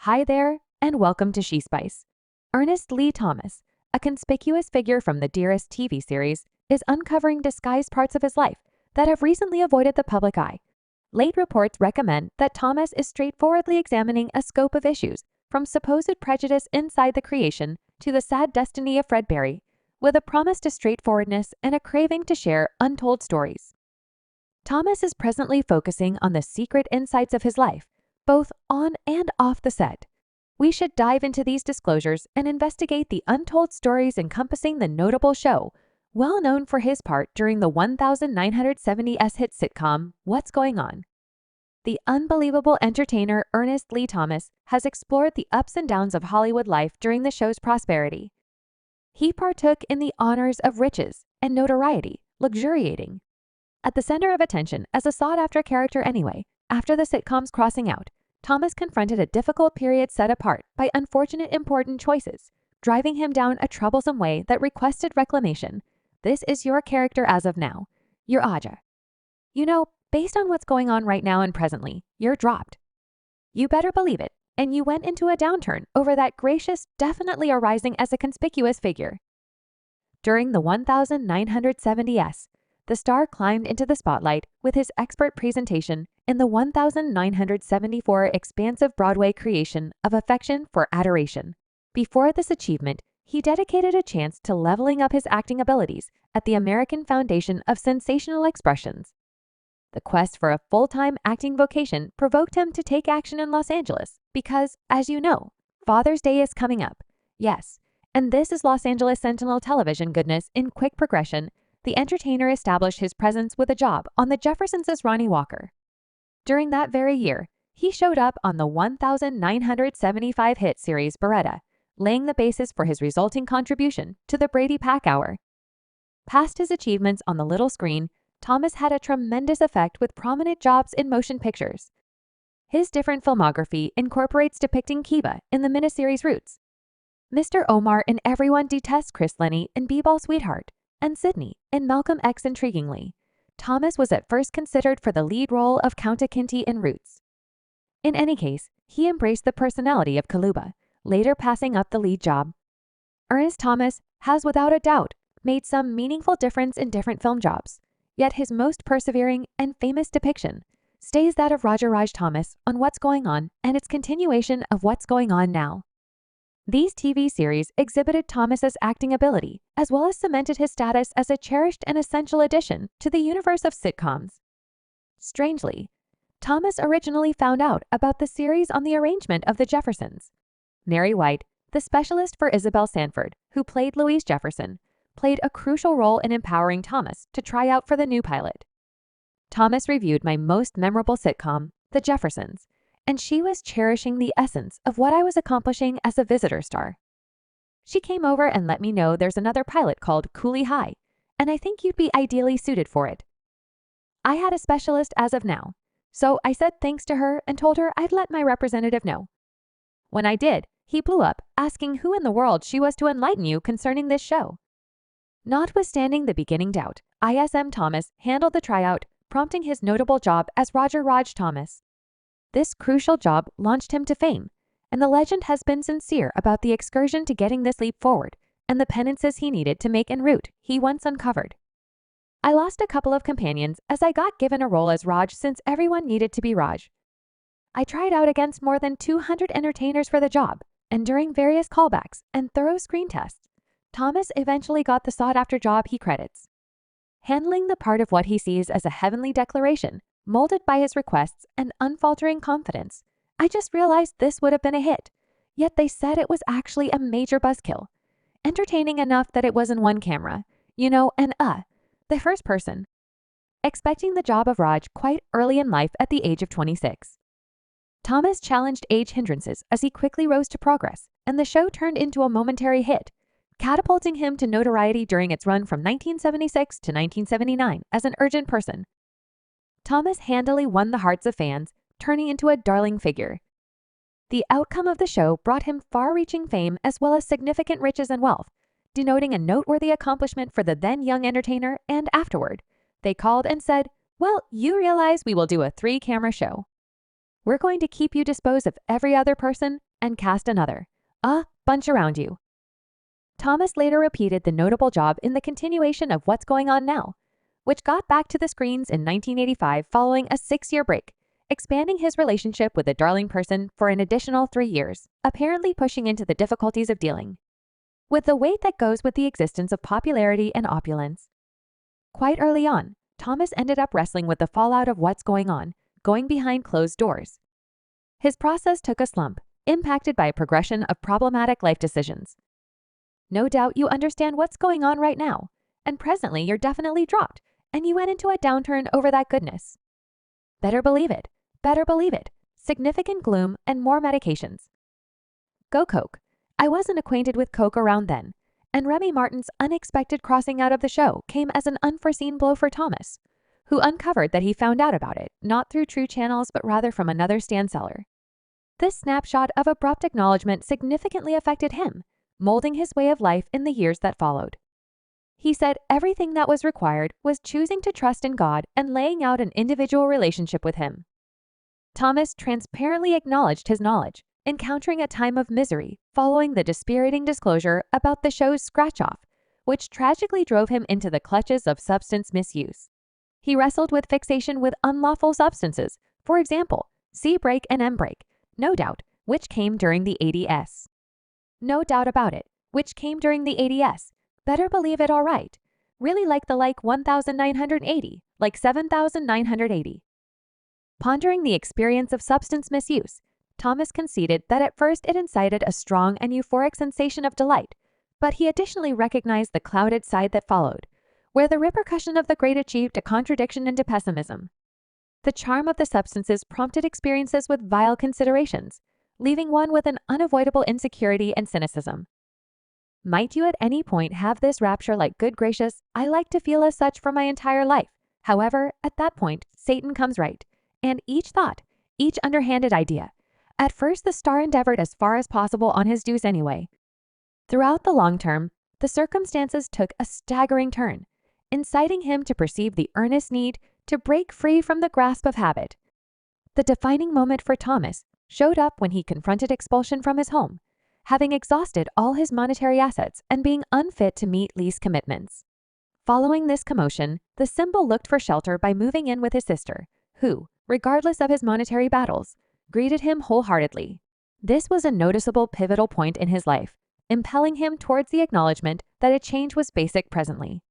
Hi there, and welcome to She Spice. Ernest Lee Thomas, a conspicuous figure from the Dearest TV series, is uncovering disguised parts of his life that have recently avoided the public eye. Late reports recommend that Thomas is straightforwardly examining a scope of issues, from supposed prejudice inside the creation to the sad destiny of Fred Berry, with a promise to straightforwardness and a craving to share untold stories. Thomas is presently focusing on the secret insights of his life, both on and off the set. We should dive into these disclosures and investigate the untold stories encompassing the notable show, well known for his part during the 1970s hit sitcom, What's Going On? The unbelievable entertainer Ernest Lee Thomas has explored the ups and downs of Hollywood life during the show's prosperity. He partook in the honors of riches and notoriety, luxuriating. At the center of attention as a sought-after character anyway, after the sitcom's crossing out, Thomas confronted a difficult period set apart by unfortunate important choices, driving him down a troublesome way that requested reclamation. This is your character as of now, your Aja. You know, based on what's going on right now and presently, you're dropped. You better believe it, and you went into a downturn over that gracious, definitely arising as a conspicuous figure. During the 1970s, the star climbed into the spotlight with his expert presentation in the 1974 expansive Broadway creation of Affection for Adoration. Before this achievement, he dedicated a chance to leveling up his acting abilities at the American Foundation of Sensational Expressions. The quest for a full-time acting vocation provoked him to take action in Los Angeles because, as you know, Father's Day is coming up. Yes, and this is Los Angeles Sentinel television goodness in quick progression. The entertainer established his presence with a job on The Jeffersons as Ronnie Walker. During that very year, he showed up on the 1975 hit series Beretta, laying the basis for his resulting contribution to the Brady Pack Hour. Past his achievements on the little screen, Thomas had a tremendous effect with prominent jobs in motion pictures. His different filmography incorporates depicting Kiba in the miniseries Roots, Mr. Omar in Everyone Detests Chris Lenny in B-Ball Sweetheart, and Sidney in Malcolm X. Intriguingly, Thomas was at first considered for the lead role of Count Akinti in Roots. In any case, he embraced the personality of Kaluba, later passing up the lead job. Ernest Thomas has without a doubt made some meaningful difference in different film jobs, yet his most persevering and famous depiction stays that of Roger Raj Thomas on What's Going On and its continuation of What's Going On Now. These TV series exhibited Thomas's acting ability, as well as cemented his status as a cherished and essential addition to the universe of sitcoms. Strangely, Thomas originally found out about the series on the arrangement of The Jeffersons. Mary White, the specialist for Isabel Sanford, who played Louise Jefferson, played a crucial role in empowering Thomas to try out for the new pilot. Thomas reviewed my most memorable sitcom, The Jeffersons, and she was cherishing the essence of what I was accomplishing as a visitor star. She came over and let me know there's another pilot called Cooley High, and I think you'd be ideally suited for it. I had a specialist as of now, so I said thanks to her and told her I'd let my representative know. When I did, he blew up, asking who in the world she was to enlighten you concerning this show. Notwithstanding the beginning doubt, ISM Thomas handled the tryout, prompting his notable job as Roger Raj Thomas. This crucial job launched him to fame, and the legend has been sincere about the excursion to getting this leap forward and the penances he needed to make en route he once uncovered. I lost a couple of companions as I got given a role as Raj since everyone needed to be Raj. I tried out against more than 200 entertainers for the job, and during various callbacks and thorough screen tests, Thomas eventually got the sought-after job he credits. Handling the part of what he sees as a heavenly declaration, molded by his requests and unfaltering confidence, I just realized this would have been a hit, yet they said it was actually a major buzzkill. Entertaining enough that it was in one camera, the first person. Expecting the job of Raj quite early in life at the age of 26. Thomas challenged age hindrances as he quickly rose to progress, and the show turned into a momentary hit, catapulting him to notoriety during its run from 1976 to 1979 as an urgent person. Thomas handily won the hearts of fans, turning into a darling figure. The outcome of the show brought him far-reaching fame as well as significant riches and wealth, denoting a noteworthy accomplishment for the then young entertainer, and afterward, they called and said, "Well, you realize we will do a 3-camera show. We're going to keep you disposed of every other person and cast another bunch around you. Thomas later repeated the notable job in the continuation of What's Going On Now, which got back to the screens in 1985 following a 6-year break, expanding his relationship with the darling person for an additional 3 years, apparently pushing into the difficulties of dealing with the weight that goes with the existence of popularity and opulence. Quite early on, Thomas ended up wrestling with the fallout of What's Going On, going behind closed doors. His process took a slump, impacted by a progression of problematic life decisions. No doubt you understand what's going on right now, and presently you're definitely dropped, and you went into a downturn over that goodness. Better believe it. Better believe it. Significant gloom and more medications. Go Coke. I wasn't acquainted with Coke around then, and Remy Martin's unexpected crossing out of the show came as an unforeseen blow for Thomas, who uncovered that he found out about it, not through true channels but rather from another stand seller. This snapshot of abrupt acknowledgement significantly affected him, molding his way of life in the years that followed. He said everything that was required was choosing to trust in God and laying out an individual relationship with Him. Thomas transparently acknowledged his knowledge, encountering a time of misery following the dispiriting disclosure about the show's scratch-off, which tragically drove him into the clutches of substance misuse. He wrestled with fixation with unlawful substances, for example, C-break and M-break, no doubt, which came during the 80s. No doubt about it, which came during the 80s. Better believe it, all right. Really like the 1980, like 7,980. Pondering the experience of substance misuse, Thomas conceded that at first it incited a strong and euphoric sensation of delight, but he additionally recognized the clouded side that followed, where the repercussion of the great achieved a contradiction into pessimism. The charm of the substances prompted experiences with vile considerations, leaving one with an unavoidable insecurity and cynicism. Might you at any point have this rapture like, good gracious, I like to feel as such for my entire life. However, at that point, Satan comes right, and each thought, each underhanded idea. At first the star endeavored as far as possible on his dues anyway. Throughout the long term, the circumstances took a staggering turn, inciting him to perceive the earnest need to break free from the grasp of habit. The defining moment for Thomas showed up when he confronted expulsion from his home, having exhausted all his monetary assets and being unfit to meet lease commitments. Following this commotion, the symbol looked for shelter by moving in with his sister, who, regardless of his monetary battles, greeted him wholeheartedly. This was a noticeable pivotal point in his life, impelling him towards the acknowledgement that a change was basic presently.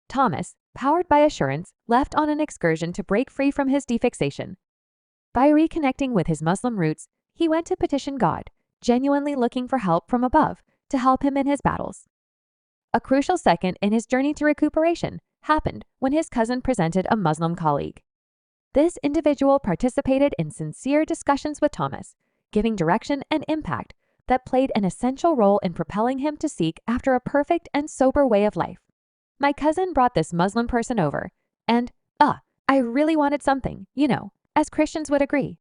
Thomas, powered by assurance, left on an excursion to break free from his defixation. By reconnecting with his Muslim roots, he went to petition God, genuinely looking for help from above to help him in his battles. A crucial second in his journey to recuperation happened when his cousin presented a Muslim colleague. This individual participated in sincere discussions with Thomas, giving direction and impact that played an essential role in propelling him to seek after a perfect and sober way of life. My cousin brought this Muslim person over, and, I really wanted something, as Christians would agree.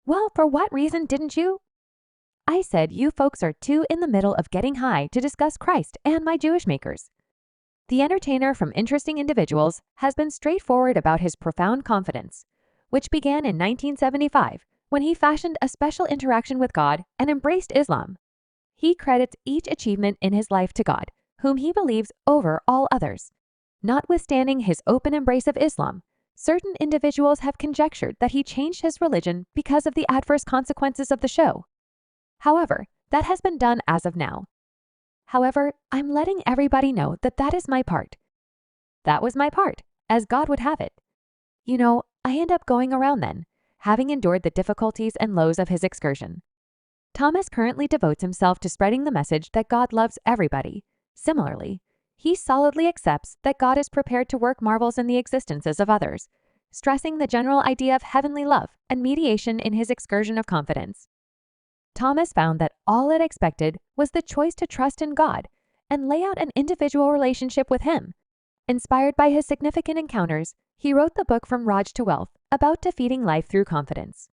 Well, for what reason didn't you? I said, you folks are too in the middle of getting high to discuss Christ and my Jewish makers. The entertainer from Interesting Individuals has been straightforward about his profound confidence, which began in 1975 when he fashioned a special interaction with God and embraced Islam. He credits each achievement in his life to God, whom he believes over all others. Notwithstanding his open embrace of Islam, certain individuals have conjectured that he changed his religion because of the adverse consequences of the show. However, that has been done as of now. However, I'm letting everybody know that that is my part. That was my part, as God would have it. I end up going around then, having endured the difficulties and lows of his excursion. Thomas currently devotes himself to spreading the message that God loves everybody. Similarly, he solidly accepts that God is prepared to work marvels in the existences of others, stressing the general idea of heavenly love and mediation in his excursion of confidence. Thomas found that all it expected was the choice to trust in God and lay out an individual relationship with Him. Inspired by his significant encounters, he wrote the book From Raj to Wealth about defeating life through confidence.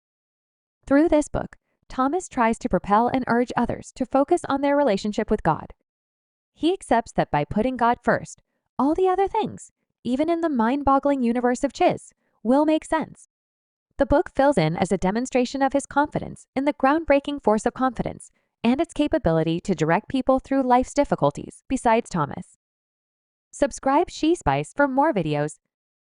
Through this book, Thomas tries to propel and urge others to focus on their relationship with God. He accepts that by putting God first, all the other things, even in the mind-boggling universe of Chiz, will make sense. The book fills in as a demonstration of his confidence in the groundbreaking force of confidence and its capability to direct people through life's difficulties besides Thomas. Subscribe She Spice for more videos